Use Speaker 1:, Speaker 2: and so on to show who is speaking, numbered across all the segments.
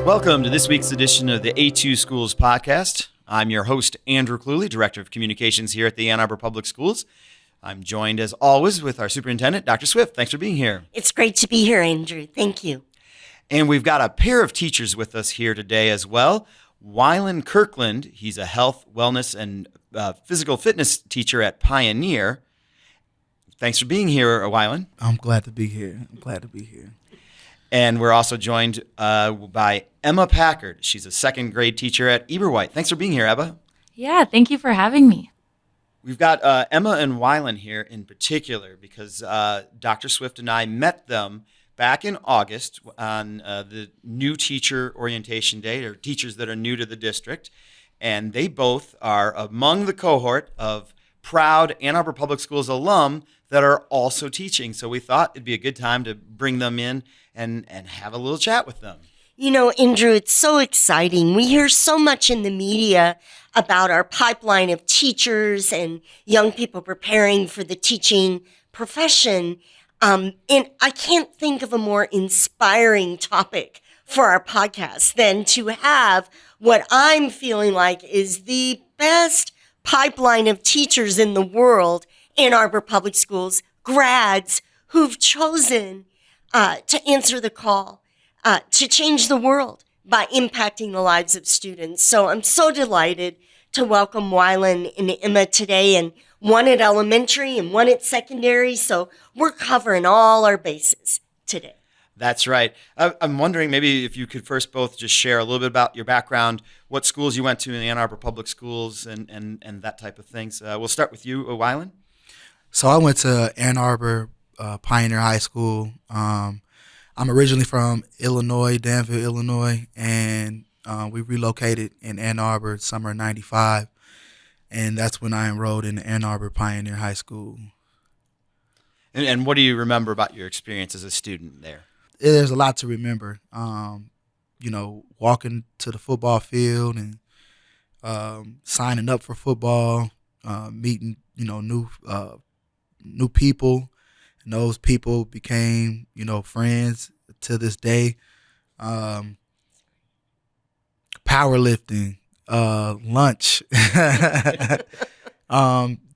Speaker 1: Welcome to this week's edition of the A2 Schools podcast. I'm your host, Andrew Cluley, Director of Communications here at the Ann Arbor Public Schools. I'm joined, as always, with our superintendent, Dr. Swift. Thanks for being here.
Speaker 2: It's great to be here, Andrew. Thank you.
Speaker 1: And we've got a pair of teachers with us here today as well. Wylen Kirkland, he's a health, wellness, and physical fitness teacher at Pioneer. Thanks for being here, Wylen.
Speaker 3: I'm glad to be here.
Speaker 1: And we're also joined by Emma Packard. She's a second grade teacher at Eberwhite. Thanks for being here, Emma.
Speaker 4: Yeah, thank you for having me.
Speaker 1: We've got Emma and Wylen here in particular because Dr. Swift and I met them back in August on the new teacher orientation day, or teachers that are new to the district. And they both are among the cohort of proud Ann Arbor Public Schools alum that are also teaching. So we thought it'd be a good time to bring them in and have a little chat with them.
Speaker 2: You know, Andrew, it's so exciting. We hear so much in the media about our pipeline of teachers and young people preparing for the teaching profession. And I can't think of a more inspiring topic for our podcast than to have what I'm feeling like is the best pipeline of teachers in the world, Ann Arbor Public Schools, grads who've chosen to answer the call, to change the world by impacting the lives of students. So I'm so delighted to welcome Wylen and Emma today, and one at elementary and one at secondary. So we're covering all our bases today.
Speaker 1: That's right. I'm wondering maybe if you could first both just share a little bit about your background, what schools you went to in the Ann Arbor Public Schools, and that type of things. We'll start with you, Wylen.
Speaker 3: So I went to Ann Arbor Pioneer High School. I'm originally from Illinois, Danville, Illinois, and we relocated in Ann Arbor summer of '95, and that's when I enrolled in Ann Arbor Pioneer High School.
Speaker 1: And what do you remember about your experience as a student there?
Speaker 3: There's a lot to remember. Walking to the football field and signing up for football, meeting new people, and those people became friends to this day. Powerlifting, lunch,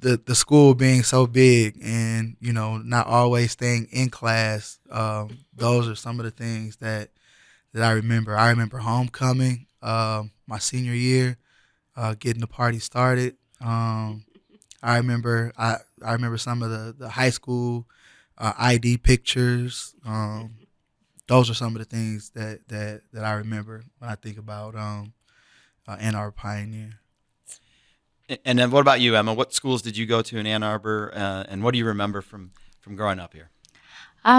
Speaker 3: the school being so big, and not always staying in class. Those are some of the things that I remember. I remember homecoming, my senior year, getting the party started. I remember some of the high school ID pictures. Those are some of the things that I remember when I think about Ann Arbor Pioneer.
Speaker 1: And then what about you, Emma? What schools did you go to in Ann Arbor, and what do you remember from growing up here?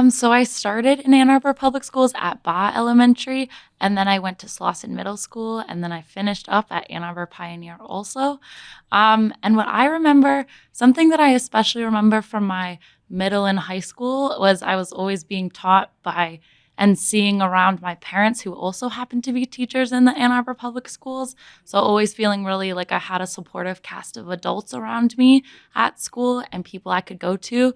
Speaker 4: So I started in Ann Arbor Public Schools at Baugh Elementary, and then I went to Slauson Middle School, and then I finished up at Ann Arbor Pioneer also. And what I remember, something that I especially remember from my middle and high school was I was always being taught by and seeing around my parents who also happened to be teachers in the Ann Arbor Public Schools. So always feeling really like I had a supportive cast of adults around me at school and people I could go to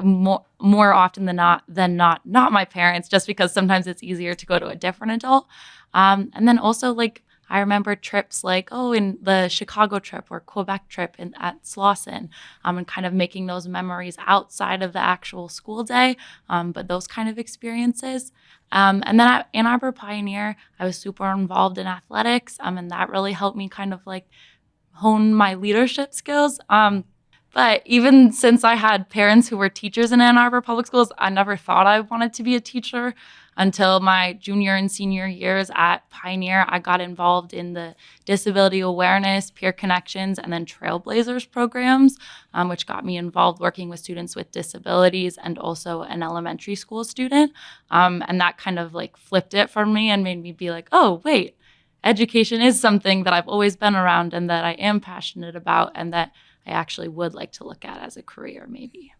Speaker 4: more often than not my parents, just because sometimes it's easier to go to a different adult. And then also I remember trips in the Chicago trip or Quebec trip at Slauson, and kind of making those memories outside of the actual school day, but those kind of experiences. And then at Ann Arbor Pioneer, I was super involved in athletics, and that really helped me kind of hone my leadership skills. But even since I had parents who were teachers in Ann Arbor Public Schools, I never thought I wanted to be a teacher until my junior and senior years at Pioneer. I got involved in the disability awareness, peer connections, and then Trailblazers programs, which got me involved working with students with disabilities and also an elementary school student. And that kind of flipped it for me and made me be like, oh, wait, education is something that I've always been around and that I am passionate about and that I actually would like to look at as a career, maybe.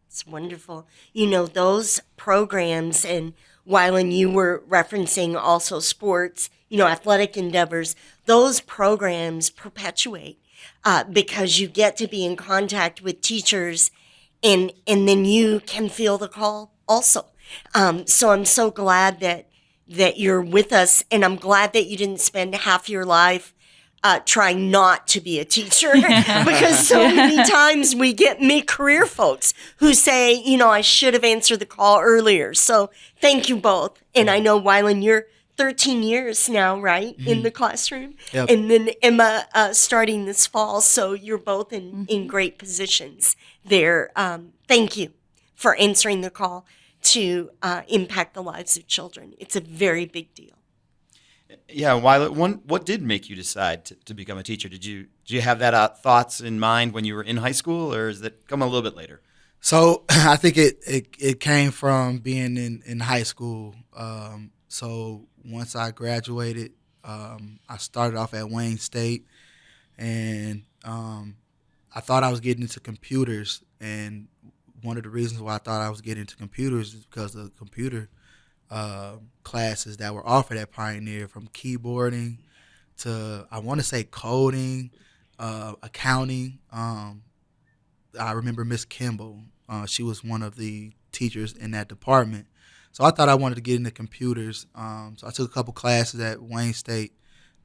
Speaker 2: It's wonderful. Those programs, and Wylen, you were referencing also sports, athletic endeavors, those programs perpetuate because you get to be in contact with teachers and then you can feel the call also. So I'm so glad that that you're with us. And I'm glad that you didn't spend half your life trying not to be a teacher because so many times we get mid-career folks who say, you know, I should have answered the call earlier. So thank you both. And I know, Wylen, you're 13 years now, right, in the classroom?
Speaker 3: Yep.
Speaker 2: And then Emma starting this fall. So you're both in great positions there. Thank you for answering the call to impact the lives of children. It's a very big deal.
Speaker 1: Yeah, what did make you decide to become a teacher? Did you have that thoughts in mind when you were in high school, or is that come a little bit later?
Speaker 3: So I think it came from being in high school. So once I graduated, I started off at Wayne State, and I thought I was getting into computers. And one of the reasons why I thought I was getting into computers is because of the computer classes that were offered at Pioneer, from keyboarding to, I want to say, coding, accounting. I remember Miss Kimball. She was one of the teachers in that department. So I thought I wanted to get into computers. So I took a couple classes at Wayne State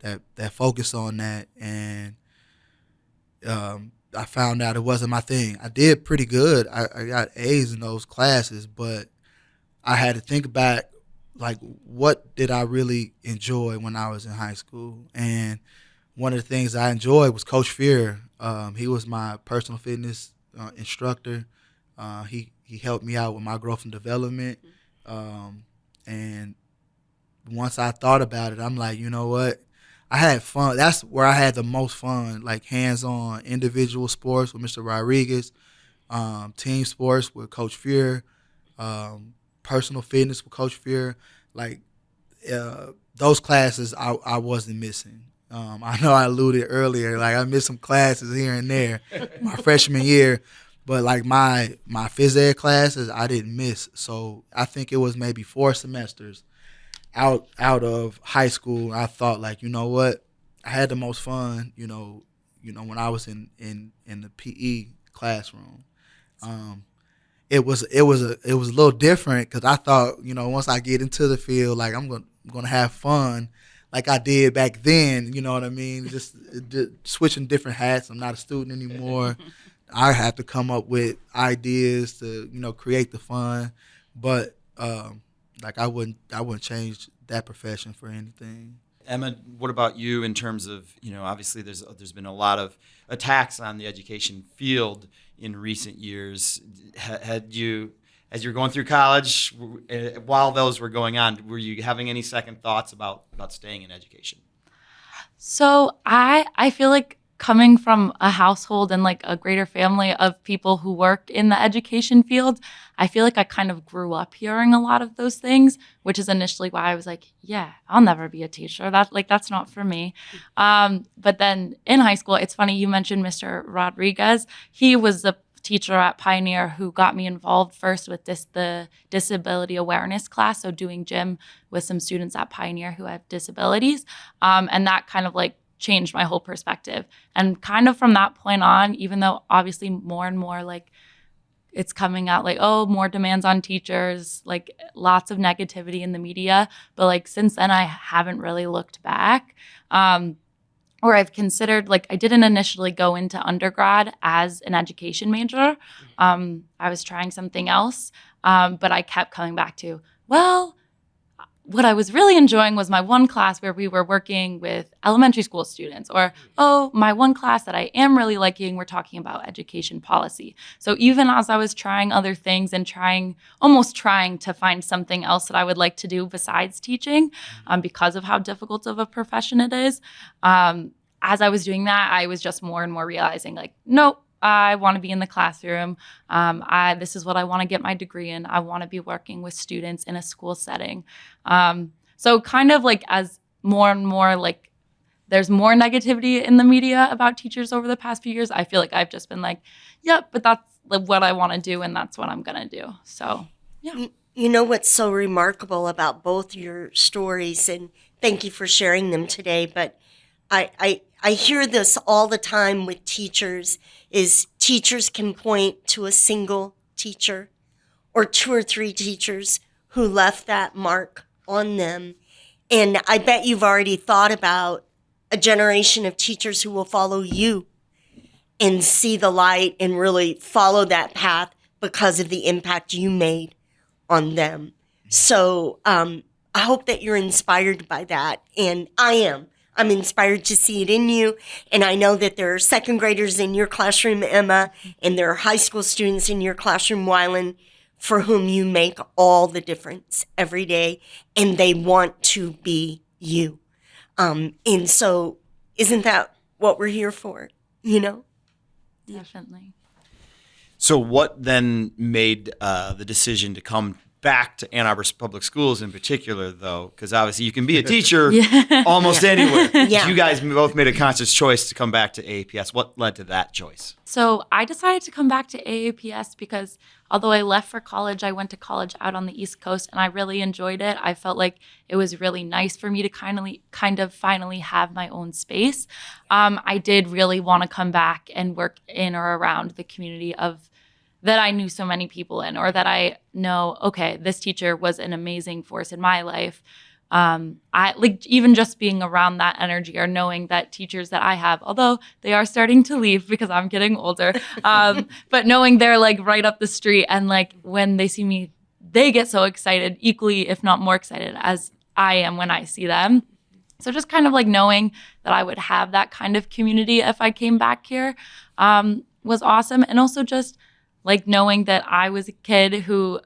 Speaker 3: that focused on that, and I found out it wasn't my thing. I did pretty good. I got A's in those classes, but I had to think back, like, what did I really enjoy when I was in high school? And one of the things I enjoyed was Coach Fear. He was my personal fitness instructor. He helped me out with my growth and development. And once I thought about it, I'm like, you know what? I had fun. That's where I had the most fun, like hands-on individual sports with Mr. Rodriguez, team sports with Coach Fear, personal fitness with Coach Fear. Like, those classes I wasn't missing. I know I alluded earlier, like I missed some classes here and there my freshman year, but like my phys ed classes I didn't miss. So I think it was maybe 4 semesters out of high school. I thought, like, you know what, I had the most fun, you know, when I was in the PE classroom. It was a little different because I thought, you know, once I get into the field, like I'm gonna have fun, like I did back then. You know what I mean? Just switching different hats. I'm not a student anymore. I have to come up with ideas to, you know, create the fun. But like I wouldn't change that profession for anything.
Speaker 1: Emma, what about you in terms of, you know, obviously there's been a lot of attacks on the education field in recent years. As you were going through college, while those were going on, were you having any second thoughts about staying in education?
Speaker 4: So I feel like coming from a household and like a greater family of people who work in the education field, I feel like I kind of grew up hearing a lot of those things, which is initially why I was like, yeah, I'll never be a teacher. That's not for me. But then in high school, it's funny, you mentioned Mr. Rodriguez. He was the teacher at Pioneer who got me involved first with the disability awareness class, so doing gym with some students at Pioneer who have disabilities. And that kind of like changed my whole perspective. And kind of from that point on, even though obviously more and more like it's coming out like, oh, more demands on teachers, like lots of negativity in the media. But like since then, I haven't really looked back. Or I've considered, like, I didn't initially go into undergrad as an education major. I was trying something else, but I kept coming back to, well, what I was really enjoying was my one class where we were working with elementary school students, or, oh, my one class that I am really liking, we're talking about education policy. So even as I was trying other things and almost trying to find something else that I would like to do besides teaching, because of how difficult of a profession it is, as I was doing that, I was just more and more realizing, like, nope, I want to be in the classroom. This is what I want to get my degree in. I want to be working with students in a school setting. So kind of like as more and more like there's more negativity in the media about teachers over the past few years, I feel like I've just been like, yep, but that's like what I want to do and that's what I'm going to do. So, yeah.
Speaker 2: You know what's so remarkable about both your stories, and thank you for sharing them today, but I hear this all the time with teachers, is teachers can point to a single teacher or 2 or 3 teachers who left that mark on them. And I bet you've already thought about a generation of teachers who will follow you and see the light and really follow that path because of the impact you made on them. So I hope that you're inspired by that. And I am. I'm inspired to see it in you. And I know that there are second graders in your classroom, Emma, and there are high school students in your classroom, Wylen, for whom you make all the difference every day. And they want to be you. And so isn't that what we're here for, you know?
Speaker 4: Definitely.
Speaker 1: So what then made the decision to come back to Ann Arbor Public Schools in particular, though? Because obviously you can be a teacher almost anywhere.
Speaker 2: Yeah.
Speaker 1: You guys both made a conscious choice to come back to AAPS. What led to that choice?
Speaker 4: So I decided to come back to AAPS because although I left for college, I went to college out on the East Coast and I really enjoyed it. I felt like it was really nice for me to kind of finally have my own space. I did really want to come back and work in or around the community that I knew so many people in, or that I know, okay, this teacher was an amazing force in my life. I like even just being around that energy or knowing that teachers that I have, although they are starting to leave because I'm getting older, but knowing they're like right up the street and like when they see me, they get so excited, equally, if not more excited as I am when I see them. So just kind of like knowing that I would have that kind of community if I came back here was awesome. And also just like knowing that I was a kid who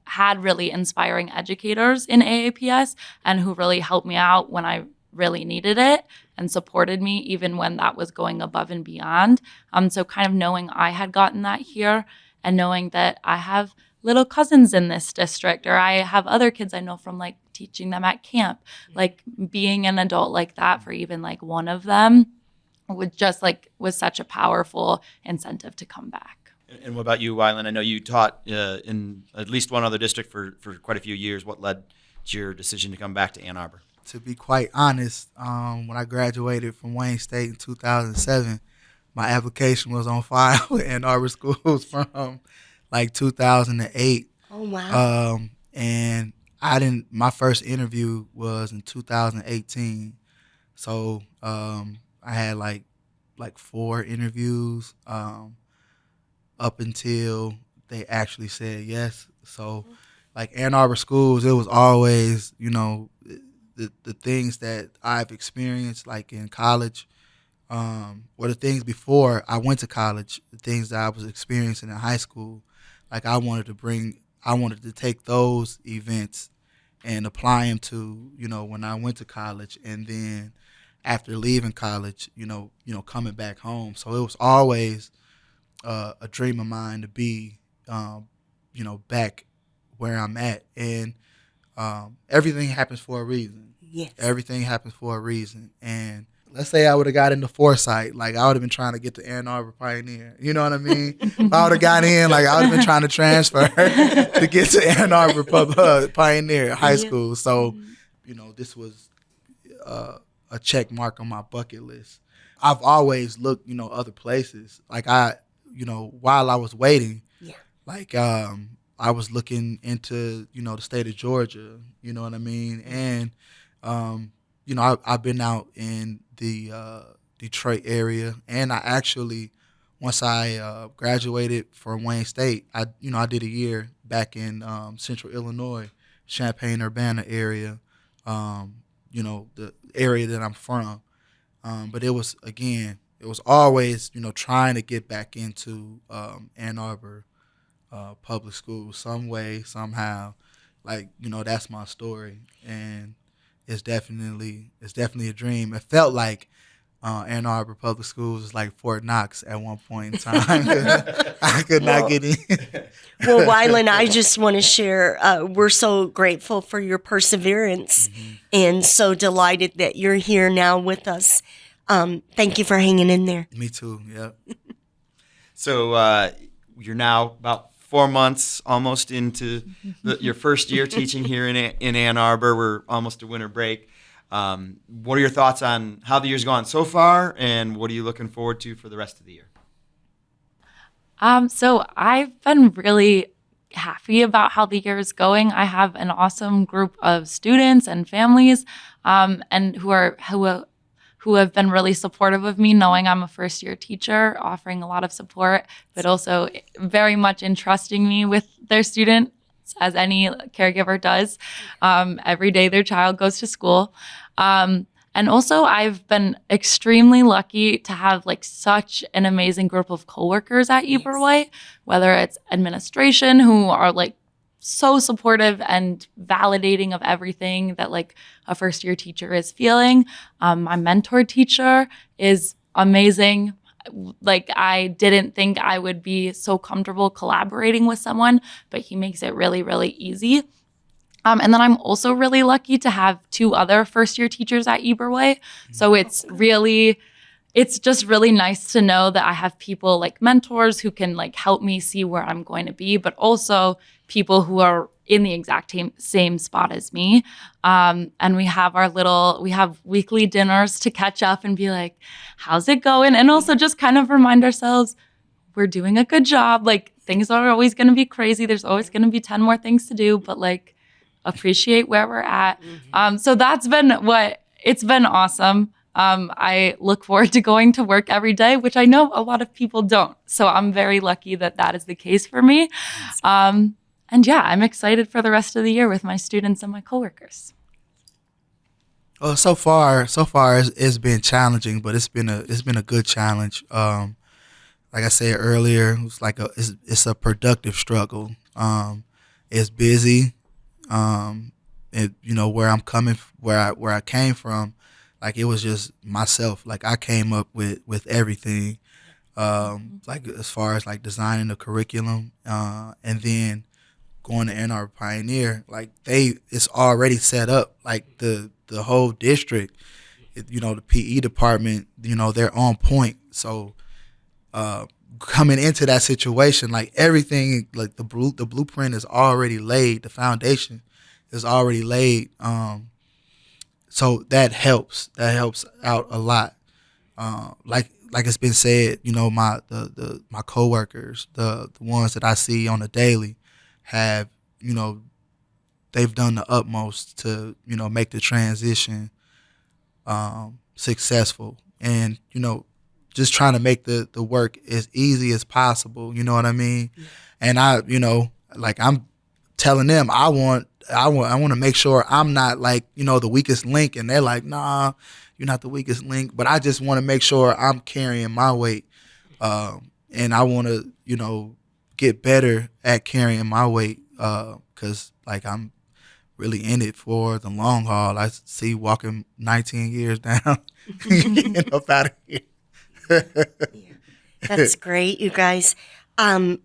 Speaker 4: had really inspiring educators in AAPS and who really helped me out when I really needed it and supported me even when that was going above and beyond. So kind of knowing I had gotten that here and knowing that I have little cousins in this district, or I have other kids I know from like teaching them at camp, like being an adult like that for even like one of them was such a powerful incentive to come back.
Speaker 1: And what about you, Wylen? I know you taught in at least one other district for quite a few years. What led to your decision to come back to Ann Arbor?
Speaker 3: To be quite honest, when I graduated from Wayne State in 2007, my application was on file with Ann Arbor Schools from like 2008.
Speaker 2: Oh, wow.
Speaker 3: And my first interview was in 2018. So I had like 4 interviews up until they actually said yes. So like Ann Arbor Schools, it was always, you know, the things that I've experienced like in college, or the things before I went to college, the things that I was experiencing in high school, like I wanted to take those events and apply them to, you know, when I went to college, and then after leaving college, you know, coming back home. So it was always a dream of mine to be, you know, back where I'm at. And everything happens for a reason.
Speaker 2: Yes.
Speaker 3: Everything happens for a reason. And let's say I would have got into Foresight, like I would have been trying to get to Ann Arbor Pioneer. You know what I mean? If I would have got in, like I would have been trying to transfer to get to Ann Arbor Pioneer High School. So, you know, this was a check mark on my bucket list. I've always looked, you know, other places. Like you know, while I was waiting, like I was looking into, you know, the state of Georgia, you know what I mean? And, you know, I've been out in the Detroit area, and I actually, once I graduated from Wayne State, I did a year back in Central Illinois, Champaign-Urbana area, you know, the area that I'm from. But it was always, you know, trying to get back into Ann Arbor Public Schools some way, somehow. Like, you know, that's my story, and it's definitely a dream. It felt like Ann Arbor Public Schools is like Fort Knox at one point in time. I could not get in.
Speaker 2: Well, Wylen, I just want to share, we're so grateful for your perseverance and so delighted that you're here now with us. Thank you for hanging in there.
Speaker 3: Me too, yeah.
Speaker 1: So you're now about 4 months almost into your first year teaching here in Ann Arbor. We're almost to winter break. What are your thoughts on how the year's gone so far, and what are you looking forward to for the rest of the year?
Speaker 4: So I've been really happy about how the year is going. I have an awesome group of students and families, and who have been really supportive of me, knowing I'm a first-year teacher, offering a lot of support, but also very much entrusting me with their students, as any caregiver does. Every day their child goes to school. And also, I've been extremely lucky to have like such an amazing group of coworkers at Eberwhite, whether it's administration, who are like so supportive and validating of everything that like a first year teacher is feeling. My mentor teacher is amazing. Like, I didn't think I would be so comfortable collaborating with someone, but he makes it really, really easy. And then I'm also really lucky to have 2 other first-year teachers at Eberwhite. So it's just really nice to know that I have people like mentors who can like help me see where I'm going to be, but also people who are in the exact same spot as me. And we have weekly dinners to catch up and be like, how's it going? And also just kind of remind ourselves, we're doing a good job. Like, things are always going to be crazy. There's always going to be 10 more things to do, but like, appreciate where we're at. So it's been awesome. I look forward to going to work every day, which I know a lot of people don't. So I'm very lucky that is the case for me. And yeah, I'm excited for the rest of the year with my students and my coworkers.
Speaker 3: Well, so far it's been challenging, but it's been a good challenge. Like I said earlier, it's a productive struggle. It's busy. Where I came from, like, it was just myself. Like, I came up with everything, like as far as like designing the curriculum, and then going to Ann Arbor Pioneer, like it's already set up. Like the whole district, the PE department, they're on point. So coming into that situation, like everything, like the blueprint is already laid, the foundation is already laid. So that helps out a lot. Like it's been said, my coworkers, the ones that I see on a daily, have, they've done the utmost to, make the transition successful, and just trying to make the work as easy as possible. You know what I mean? Yeah. And I'm telling them I want to make sure I'm not like, the weakest link, and they're like, nah, you're not the weakest link. But I just want to make sure I'm carrying my weight, and I want to, get better at carrying my weight, because like I'm really in it for the long haul. I see walking 19 years down, getting up out of here.
Speaker 2: Yeah, that's great, you guys. I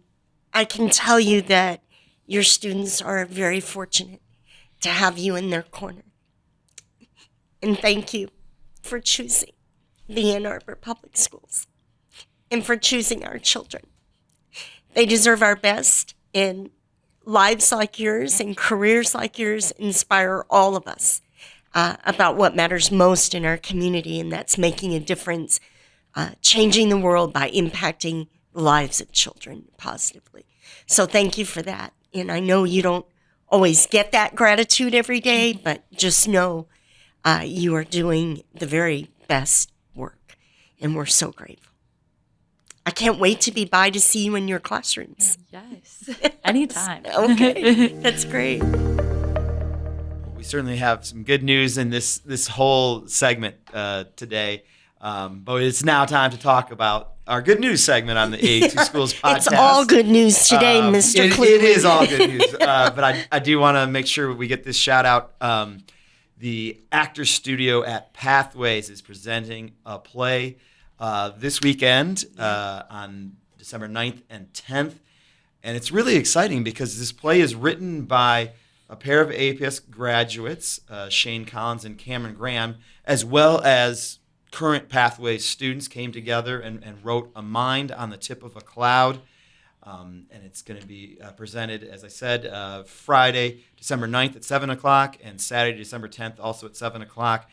Speaker 2: can tell you that your students are very fortunate to have you in their corner. And thank you for choosing the Ann Arbor Public Schools and for choosing our children. They deserve our best, and lives like yours and careers like yours inspire all of us about what matters most in our community, and that's making a difference, changing the world by impacting the lives of children positively. So thank you for that. And I know you don't always get that gratitude every day, but just know you are doing the very best work, and we're so grateful. I can't wait to be by to see you in your classrooms.
Speaker 4: Yes, anytime.
Speaker 2: Okay, that's great.
Speaker 1: We certainly have some good news in this whole segment today, but it's now time to talk about our good news segment on the AAPS Schools podcast.
Speaker 2: It's all good news today, Mr. Cluley.
Speaker 1: It is all good news, but I do want to make sure we get this shout out. The Actors Studio at Pathways is presenting a play this weekend on December 9th and 10th. And it's really exciting because this play is written by a pair of AAPS graduates, Shane Collins and Cameron Graham, as well as current Pathways students came together and wrote A Mind on the Tip of a Cloud. And it's going to be presented, as I said, Friday, December 9th at 7 o'clock, and Saturday, December 10th, also at 7 o'clock.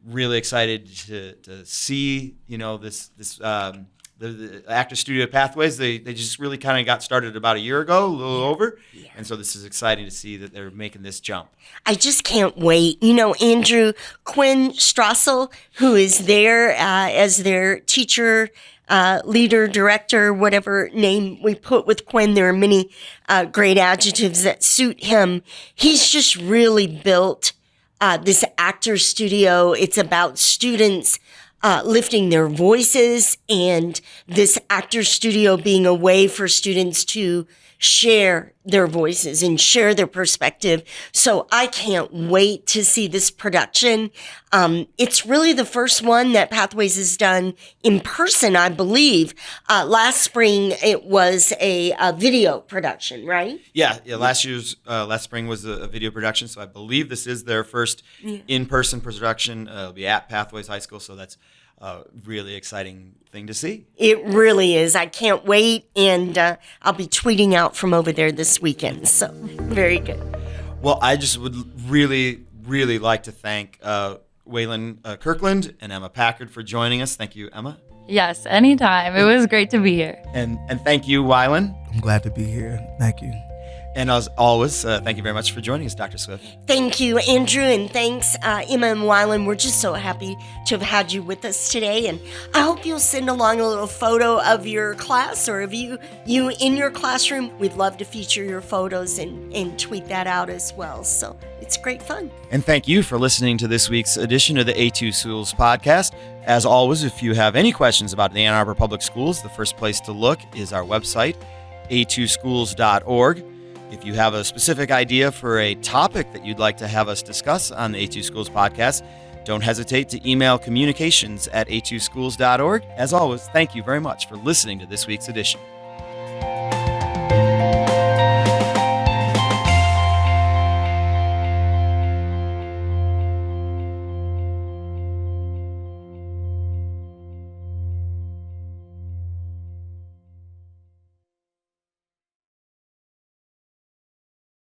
Speaker 1: Really excited to see, this the Actor Studio Pathways, they just really kind of got started about a year ago, a little over. Yeah. And so this is exciting to see that they're making this jump.
Speaker 2: I just can't wait. You know, Andrew, Quinn Strassel, who is there as their teacher, leader, director, whatever name we put with Quinn, there are many great adjectives that suit him. He's just really built this actor studio. It's about students lifting their voices, and this actor studio being a way for students to share their voices and share their perspective. So I can't wait to see this production. It's really the first one that Pathways has done in person, I believe. Last spring, it was a video production, right?
Speaker 1: Yeah. Last spring was a video production. So I believe this is their first in-person production. It'll be at Pathways High School. So that's a really exciting thing to see.
Speaker 2: It really is. I can't wait. And I'll be tweeting out from over there this weekend. So very good.
Speaker 1: Well, I just would really, really like to thank Wylen Kirkland and Emma Packard for joining us. Thank you, Emma.
Speaker 4: Yes, anytime. It was great to be here.
Speaker 1: And thank you, Wylen.
Speaker 3: I'm glad to be here. Thank you.
Speaker 1: And as always, thank you very much for joining us, Dr. Swift.
Speaker 2: Thank you, Andrew, and thanks, Emma and Wylen. We're just so happy to have had you with us today, and I hope you'll send along a little photo of your class or of you in your classroom. We'd love to feature your photos and tweet that out as well, so it's great fun.
Speaker 1: And thank you for listening to this week's edition of the A2 Schools podcast. As always, if you have any questions about the Ann Arbor Public Schools, the first place to look is our website, a2schools.org. If you have a specific idea for a topic that you'd like to have us discuss on the A2 Schools podcast, don't hesitate to email communications@a2schools.org. As always, thank you very much for listening to this week's edition.